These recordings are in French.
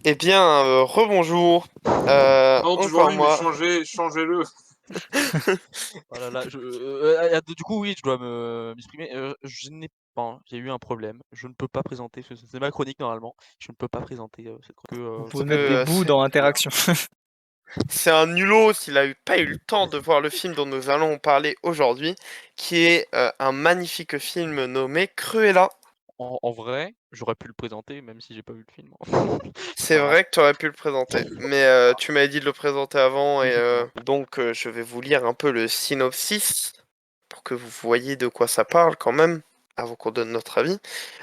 Eh bien, rebonjour. Non, toujours Encore lui, mais moi. changez-le. Oh là là, du coup, oui, je dois m'exprimer. Je n'ai pas, j'ai eu un problème. Je ne peux pas présenter, c'est ma chronique normalement. Je ne peux pas présenter cette chronique. Vous Parce pouvez que mettre des bouts dans interaction. c'est un nulot s'il a pas eu le temps de voir le film dont nous allons parler aujourd'hui, qui est un magnifique film nommé Cruella. En vrai, j'aurais pu le présenter, même si j'ai pas vu le film. C'est C'est pas grave. vrai que tu aurais pu le présenter, mais tu m'avais dit de le présenter avant, et donc je vais vous lire un peu le synopsis pour que vous voyez de quoi ça parle quand même, avant qu'on donne notre avis.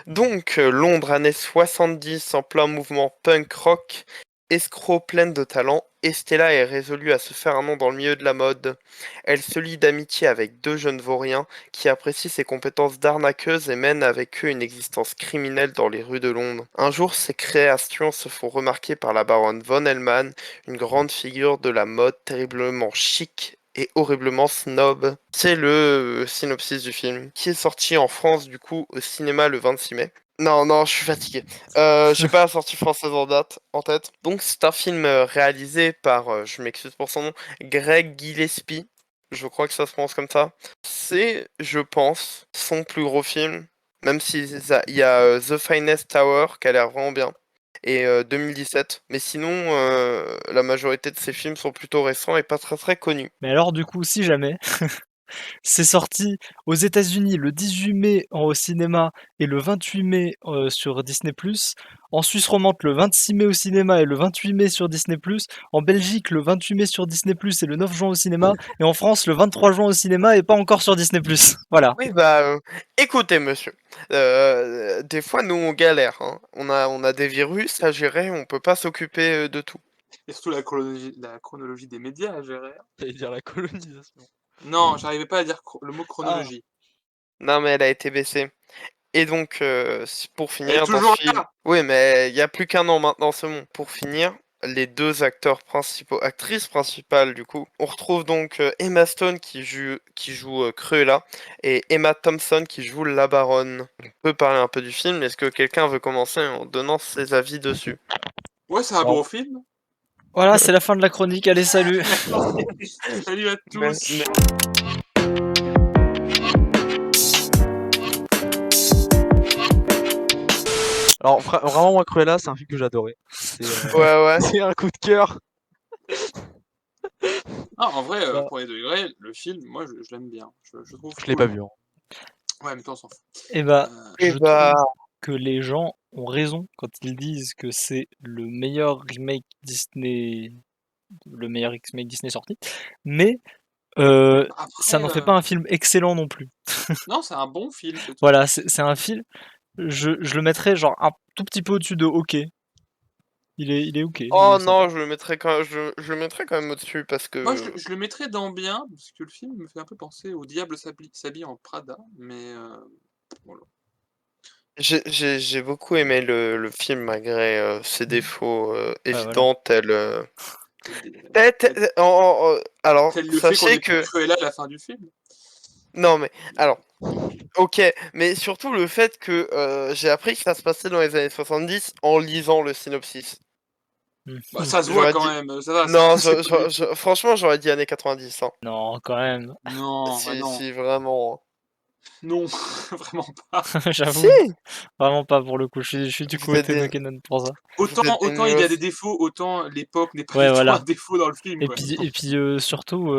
Donc, Londres années 70 en plein mouvement punk rock, escroc pleine de talent, Estella est résolue à se faire un nom dans le milieu de la mode. Elle se lie d'amitié avec deux jeunes vauriens qui apprécient ses compétences d'arnaqueuse et mènent avec eux une existence criminelle dans les rues de Londres. Un jour, ses créations se font remarquer par la baronne von Hellman, une grande figure de la mode terriblement chic et horriblement snob. C'est le synopsis du film, qui est sorti en France du coup au cinéma le 26 mai. Non, non, je suis fatigué. J'ai pas la sortie française en tête. Donc c'est un film réalisé par, je m'excuse pour son nom, Greg Gillespie. Je crois que ça se prononce comme ça. C'est, je pense, son plus gros film. Même si il y a The Finest Tower qui a l'air vraiment bien. Et 2017. Mais sinon, la majorité de ces films sont plutôt récents et pas très très connus. Mais alors, du coup, si jamais, c'est sorti aux États-Unis le 18 mai au cinéma et le 28 mai sur Disney+. En Suisse romande le 26 mai au cinéma et le 28 mai sur Disney+. En Belgique le 28 mai sur Disney+, et le 9 juin au cinéma. Et en France le 23 juin au cinéma et pas encore sur Disney+. Voilà. Oui, bah, écoutez, monsieur, des fois, nous, on galère, hein. On a des virus à gérer, on peut pas s'occuper de tout. Et surtout la chronologie des médias à gérer. J'allais dire la colonisation. Non, j'arrivais pas à dire le mot Ah, chronologie. Non, mais elle a été baissée. Et donc, pour Elle est finir, dans ce toujours film... là. Oui, mais il y a plus qu'un an maintenant, c'est bon. Pour finir, les deux acteurs principaux, actrices principales, du coup, on retrouve donc Emma Stone qui joue Cruella et Emma Thompson qui joue la Baronne. On peut parler un peu du film. Est-ce que quelqu'un veut commencer en donnant ses avis dessus? Ouais, c'est un Alors, bon film. voilà, c'est la fin de la chronique. Allez, salut. Salut à tous. alors vraiment, moi, Cruella, c'est un film que j'adorais. C'est Ouais, ouais. c'est un coup de cœur. Ah, en vrai, Bah, premier degré, le film, moi, je l'aime bien. Je trouve je l'ai pas cool. vu, hein. Ouais, mais toi, on s'en fout. Eh bah, Et je bah, trouve que les gens ont raison quand ils disent que c'est le meilleur remake Disney, sorti, mais ça Après, n'en fait pas un film excellent non plus. non, c'est un bon film, c'est tout. Voilà, c'est un film, je le mettrais genre un tout petit peu au-dessus de OK. Il est OK, il oh est sympa. non, je le mettrais quand même au-dessus parce Moi, que je le mettrais dans bien, parce que le film me fait un peu penser au Diable s'habille en Prada, mais voilà. j'ai beaucoup aimé le film malgré ses Mmh. défauts Ouais, voilà. évidents tels. Tel, tel- Alors, tel le fait qu'on sachez ait plus que. Cruella à la fin du film. Non, mais. Alors, ok, mais surtout le fait que j'ai appris que ça se passait dans les années 70 en lisant le synopsis. Bah, Mmh. ça se voit J'aurais quand dit. même, ça va, Non, c'est pas des... franchement, j'aurais dit années 90, hein. Non, quand même. Non, bah Si, non, si, vraiment. non, vraiment pas. J'avoue, Si! vraiment pas pour le coup. Je suis du Vous êtes côté de des, Kenan pour ça. vous êtes des Autant il y a des nulos. défauts, autant l'époque n'est pas Ouais, du tout un voilà. défaut dans le film, Et quoi. puis et puis, surtout,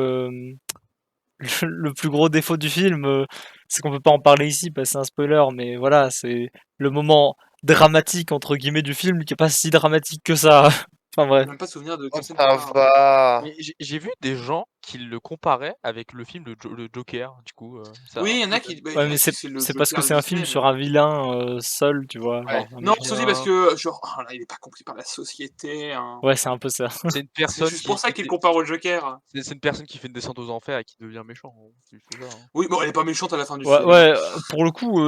le plus gros défaut du film, c'est qu'on peut pas en parler ici parce que c'est un spoiler, mais voilà, c'est le moment «dramatique» entre guillemets du film qui est pas si dramatique que ça. Enfin J'ai bref. même pas souvenir de Oh, quelle scène tu ça parles. va. Mais j'ai vu des gens qui le comparaient avec le film le Joker, du coup, ça Oui, a il y un en peu a étonné. qui, bah, Ouais, il y en mais a qui c'est c'est le c'est parce que Joker de c'est un film Disney, sur mais un vilain, seul, tu vois? ouais. Genre un Non, méchant. c'est aussi parce que genre, oh là, il est pas compris par la société, hein. Ouais, c'est un peu ça. C'est une C'est personne juste pour ça qui qu'il le fait compare au Joker. c'est une personne qui fait une descente aux enfers et qui devient méchant, hein. C'est juste ça, hein. Oui, bon, elle est pas méchante à la fin du Ouais, film, hein. ouais, pour le coup,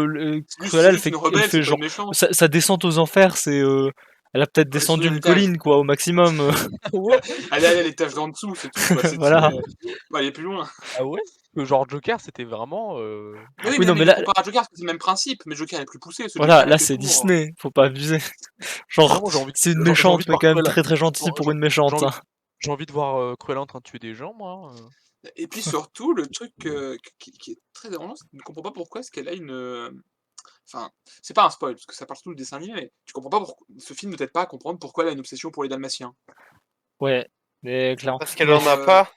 C'est Cruella, juste une elle rebelle, c'est fait pas une genre méchante. sa descente aux enfers, c'est, Elle a peut-être Ouais, descendu sur une l'étage. colline, quoi, au maximum. Ouais. Allez, à l'étage d'en dessous, c'est tout. Quoi. Voilà. Faut aller plus loin. Ah ouais? Que genre Joker, c'était vraiment. Mais oui, Oui, non, mais mais il le là, compare à Joker, parce que c'est le même principe. Mais Joker est plus poussé. Ce voilà, Joker là avec les c'est tours. Disney, faut pas abuser. Genre, Vraiment, j'ai envie c'est une j'ai envie méchante, de mais voir quand même Cruella. très très gentille pour une méchante. J'ai Hein. envie, j'ai envie de voir Cruella en train de tuer des gens, moi. Et puis surtout, le truc qui est très dérangeant, c'est que tu ne comprends pas pourquoi est-ce qu'elle a une. Enfin, c'est pas un spoil, parce que ça parle tout le dessin animé, mais tu comprends pas pourquoi. Ce film ne t'aide pas à comprendre pourquoi elle a une obsession pour les Dalmatiens. Ouais, mais clairement. Parce qu'elle Mais en a pas.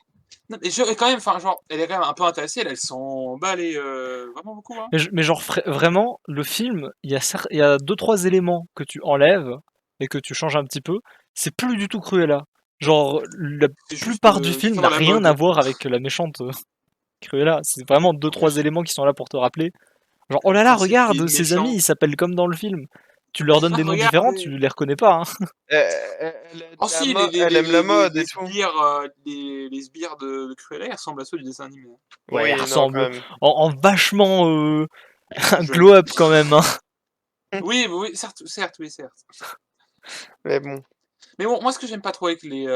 Non, mais quand même, enfin, genre, elle est quand même un peu intéressée, elle s'en bat vraiment beaucoup, hein. Mais genre, vraiment, le film, il y a 2-3 éléments que tu enlèves et que tu changes un petit peu. C'est plus du tout Cruella. Genre, la C'est juste plupart du qui film sont n'a dans la rien à mode. voir avec la méchante Cruella. C'est vraiment En 2-3 plus, éléments qui sont là pour te rappeler. Genre, oh le là là, principe qu'il y ait regarde, une ses amis, ils méchante. s'appellent comme dans le film. Tu leur donnes des noms différents, Regardez. tu les reconnais pas. Hein. Elle aime Oh la si, elle aime la mode et les tout. sbires, les sbires de Cruella, ils ressemblent à ceux du dessin animé. Ouais, elle Oui, non, quand ressemble même. en vachement un Jeune. glow-up quand même. Hein. Oui, oui, certes, certes, oui, certes. Mais bon. Mais bon, moi, ce que j'aime pas trop avec les.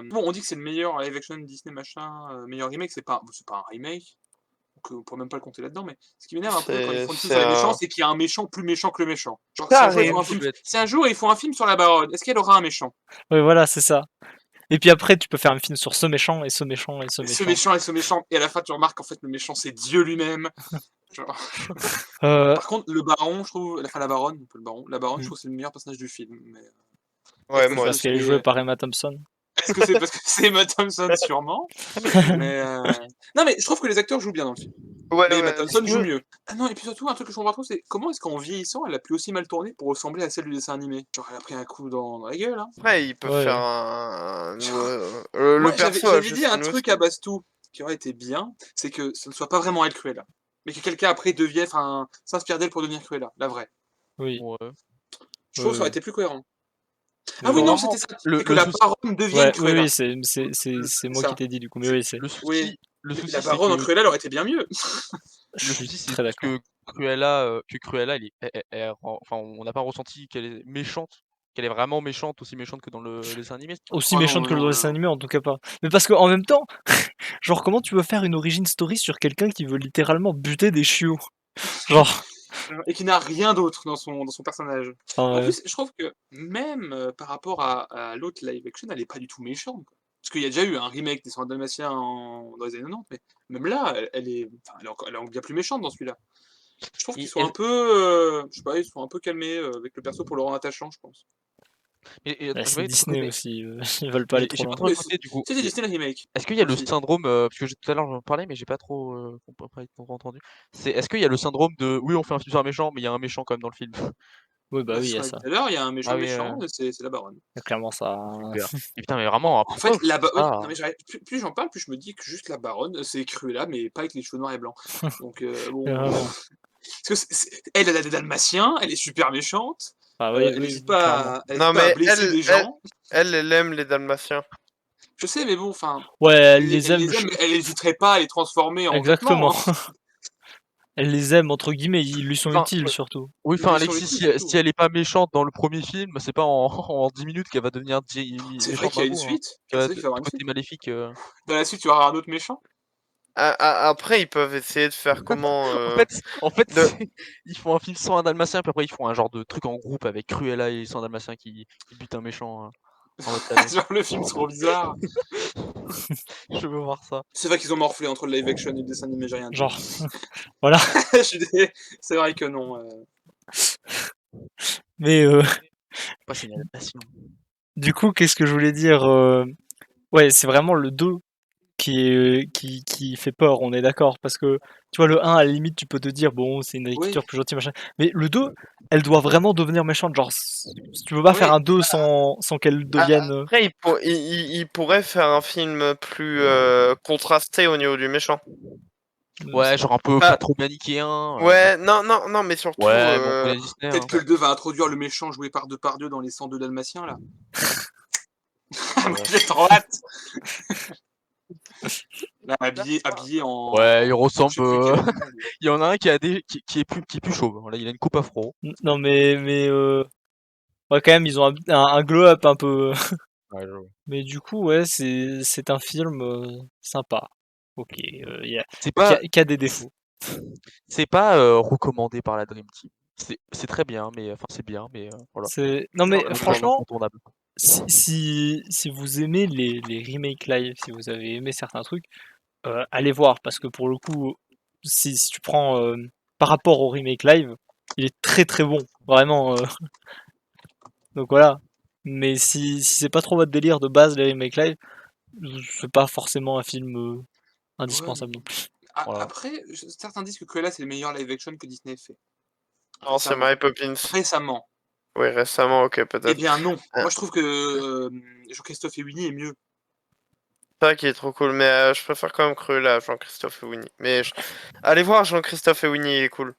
Bon, on dit que c'est le meilleur live action Disney machin, meilleur remake, c'est pas un remake, donc on pourrait même pas le compter là-dedans, mais ce qui m'énerve un peu quand ils font une film C'est sur les méchants, un. c'est qu'il y a un méchant plus méchant que le méchant. Genre, Ça si un jour ils arrive. font un film, si un jour ils font un film sur la Baronne, est-ce qu'elle aura un méchant? Ouais, voilà, c'est ça. Et puis après, tu peux faire un film sur ce méchant et ce méchant et ce Ce méchant. méchant et ce méchant, et à la fin tu remarques qu'en fait le méchant c'est Dieu lui-même. Genre. Par contre, le baron, je trouve, enfin la baronne, un peu le baron, la baronne, je trouve que c'est le meilleur personnage du film. Mais... Ouais, Est-ce que moi parce c'est qu'elle est jouée par Emma Thompson. Est-ce que c'est parce que c'est Emma Thompson sûrement? Mais non, mais je trouve que les acteurs jouent bien dans le film. Ouais, Mais Emma ouais. Thompson joue mieux. Ah non, et puis surtout, un truc que je comprends pas trop, c'est comment est-ce qu'en vieillissant, elle a pu aussi mal tourner pour ressembler à celle du dessin animé? Genre, elle a pris un coup dans la gueule, hein. Après, ils peuvent Ouais. faire un. Le Moi, perso a j'avais juste dit un une truc aussi. à Bastou qui aurait été bien, c'est que ce ne soit pas vraiment elle Cruella. Mais que quelqu'un après devienne, enfin, s'inspire d'elle pour devenir Cruella, la vraie. Oui. Ouais. Je trouve que ça aurait Ouais. été plus cohérent. Mais Ah oui, bon. non, Vraiment, c'était ça. le- C'est que le la souci- baronne devienne Ouais, oui, Cruella. oui, c'est moi ça. qui t'ai dit du coup. Mais oui, c'est. Le souci, Oui. le souci La c'est baronne en que Cruella, elle aurait été bien mieux. Je le suis souci c'est très juste d'accord. Que Cruella, enfin, on n'a pas ressenti qu'elle est méchante, qu'elle est vraiment méchante, aussi méchante que dans le dessin animé. Aussi Oh non, méchante que le non, dessin non. animé, en tout cas pas. Mais parce qu'en même temps, genre, comment tu veux faire une origin story sur quelqu'un qui veut littéralement buter des chiots? Genre, Et qui n'a rien d'autre dans son personnage. En enfin, plus, je trouve que même par rapport à l'autre live action, elle est pas du tout méchante, quoi. Parce qu'il y a déjà eu un remake des 100 Dalmatiens dans les années 90, mais même là, elle est, enfin, elle est encore bien plus méchante dans celui-là. Je trouve qu'ils Et sont un peu, je sais pas, ils sont un peu calmés avec le perso pour le rendre attachant, je pense. j'ai c'est pas trop Disney mais aussi, ils veulent pas aller trop j'ai pas loin. trop écouté du coup. C'était Disney le remake Est-ce qu'il y a le aussi. syndrome, parce que tout à l'heure j'en parlais, mais j'ai pas trop entendu. Est-ce qu'il y a le syndrome de oui, on fait un film sur un méchant, mais il y a un méchant quand même dans le film. Oui, bah Bah, oui, c'est il ce y a qu'on a dit ça. tout à l'heure, il y a un Ah méchant oui, méchant, c'est la baronne. Clairement, ça. super. Et putain, mais vraiment, En fait, pourquoi oui, ça non mais plus j'en parle, plus je me dis que juste la baronne, c'est Cruella, mais pas avec les cheveux noirs et blancs. Donc bon, Vraiment. parce que elle a des dalmatiens, elle est super méchante, Ah oui, elle oui, hésite clairement. Non, pas à mais blesser des gens. elle aime les Dalmatiens. Je sais, mais bon, enfin, Ouais, elle elle, les elle aime. les aime, mais elle hésiterait pas à les transformer en Exactement. vêtements, hein. Elle les aime, entre guillemets, ils lui sont Enfin, utiles surtout. oui, Ils enfin lui sont Alexis, utiles, c'est si tout. elle est pas méchante dans le premier film, c'est pas en 10 minutes qu'elle va devenir C'est vrai méchante qu'il y d'un a une coup, hein. suite. Qu'elle C'est va vrai qu'il va y avoir une côté suite. maléfique. Dans la suite, tu vas avoir un autre méchant. Après, ils peuvent essayer de faire comment En fait, de... ils font un film sans un dalmatien, puis après ils font un genre de truc en groupe avec Cruella et sans dalmatien qui butent un méchant en mode canon. Genre, le film trop bizarre. Je veux voir ça. C'est vrai qu'ils ont morflé entre le live action et le dessin animé, j'ai rien dit. Genre, voilà. C'est vrai que non. Mais Après, c'est une adaptation. du coup, qu'est-ce que je voulais dire Ouais, c'est vraiment le 2 qui fait peur, on est d'accord. Parce que, tu vois, le 1, à la limite, tu peux te dire, bon, c'est une Oui, écriture plus gentille, machin. Mais le 2, elle doit vraiment devenir méchante. Genre, tu peux pas faire oui. un 2 sans qu'elle devienne. Après, il pourrait faire un film plus contrasté au niveau du méchant. Ouais, genre un peu Bah, pas trop manichéen. Ouais, non, mais surtout... Ouais, mais on connaît Disney. Peut-être Hein. que le 2 va introduire le méchant joué par Depardieu dans les 102 Dalmatiens, là. Moi, j'ai trop hâte. Là, habillé en. Ouais, il je ressemble. sais plus quel animal. Il y en a un qui est plus chauve. Là, il a une coupe afro. Non, mais Ouais, quand même, ils ont un glow-up un peu. Ouais, je- Mais du coup, ouais, c'est un film sympa. Ok, C'est qui a, pas, qui a des défauts. c'est pas recommandé par la Dream Team. C'est très bien, mais enfin c'est bien, mais voilà. Non, mais C'est pas un franchement, incontournable. si vous aimez les remakes live, si vous avez aimé certains trucs, allez voir, parce que pour le coup, si tu prends par rapport au remake live, il est très très bon, vraiment. Donc voilà. Mais si c'est pas trop votre délire de base, les remakes live, c'est pas forcément un film Ouais. indispensable non plus. Voilà. Après, certains disent que Cruella c'est le meilleur live action que Disney fait. Non, c'est Récemment. Mary Poppins. Récemment. Oui, récemment, ok, Eh peut-être. bien non. Ah, Moi je trouve que Jean-Christophe et Winnie est mieux. c'est vrai qu'il est trop cool, mais je préfère quand même Cruella à Jean-Christophe et Winnie. Mais allez voir Jean-Christophe et Winnie, il est cool.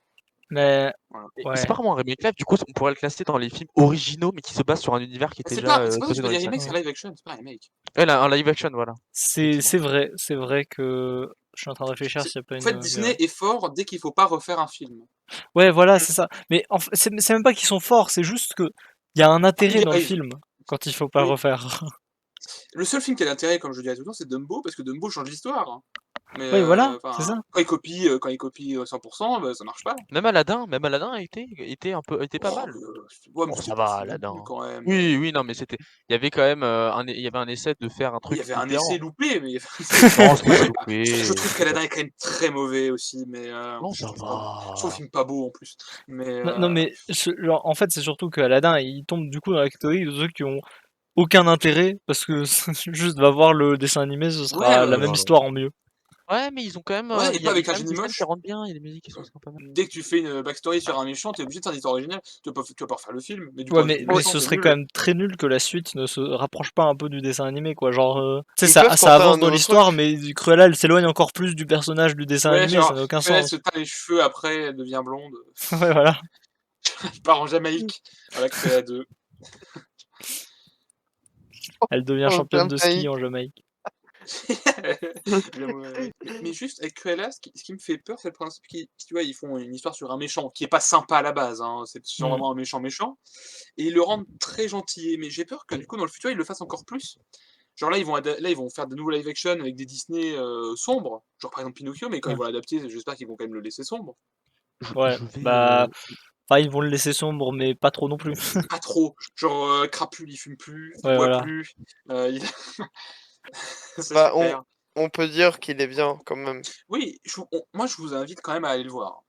Mais Voilà. Mais c'est ouais, pas vraiment un remake live, du coup on pourrait le classer dans les films originaux, mais qui se basent sur un univers qui Mais était c'est déjà pas ça que posé je dans peux les dire séries. remake, c'est un live action, c'est pas un remake. Ouais, un live action, voilà. Effectivement. c'est vrai que je suis en train de réfléchir s'il n'y a pas En une. fait, Mais ouais. Disney est fort dès qu'il faut pas refaire un film. Ouais, voilà, c'est ça. Mais c'est même pas qu'ils sont forts, c'est juste que il y a un intérêt Il dans le arrive. film quand il faut pas le Oui. refaire. Le seul film qui a l'intérêt, comme je le dis tout le temps, c'est Dumbo, parce que Dumbo change l'histoire. Hein. Mais Oui, voilà, c'est ça. quand il copie 100%, bah, ça marche pas. Même Aladdin était pas Oh, mal. ouais, mais Oh, c'était ça pas va, fou non plus Aladdin. quand même. Oui, oui, non, mais il y avait quand même il y avait un essai de faire un Il y truc avait un essai différent. loupé, mais Non, c'est pas je loupé. trouve qu'Aladin est quand même très mauvais aussi, mais Non, je ça trouve pas, je trouve le va. film pas beau en plus. Mais Non, mais genre, en fait, c'est surtout que Aladdin, il tombe du coup dans la catégorie de ceux qui ont aucun intérêt parce que juste va voir le dessin animé, ce ouais, sera la même Voilà. histoire en mieux. Ouais, mais ils ont quand même, ouais, et pas il y a avec un quand même génie des scènes qui moche. rentrent bien, il y a des musiques qui sont pas mal. Dès que tu fais une backstory sur un méchant, t'es obligé de faire une histoire originale. Tu vas pas refaire le film, mais du Ouais, point de vue du mais méchant, ce c'est serait quand nul. même très nul que la suite ne se rapproche pas un peu du dessin animé, quoi. Genre, tu sais, Ils ça, peuvent ça tenter un avance dans nouveau l'histoire, truc. mais Cruella, elle s'éloigne encore plus du personnage du dessin Ouais, animé, ça genre, n'a aucun Cruella se sens. teint les cheveux après, elle devient blonde. Ouais, voilà. Elle part en Jamaïque avec Cruella 2. Elle devient Oh, championne plein de de ski pays. en Jamaïque. Mais juste avec Cruella, ce qui me fait peur, c'est le principe qu'ils, tu vois, ils font une histoire sur un méchant qui est pas sympa à la base, hein, c'est sur Hmm. vraiment un méchant, et ils le rendent très gentil. Mais j'ai peur que du coup dans le futur ils le fassent encore plus. Genre là ils vont faire de nouveaux live action avec des Disney sombres, genre par exemple Pinocchio, mais quand ils Ouais. vont l'adapter, j'espère qu'ils vont quand même le laisser sombre. Ouais. Je vais, Bah, enfin, ils vont le laisser sombre, mais pas trop non plus. Pas trop. Genre Crapule il fume plus, il Ouais, boit voilà. plus, il... c'est Bah, super. on peut dire qu'il est bien quand même. Oui, moi je vous invite quand même à aller le voir.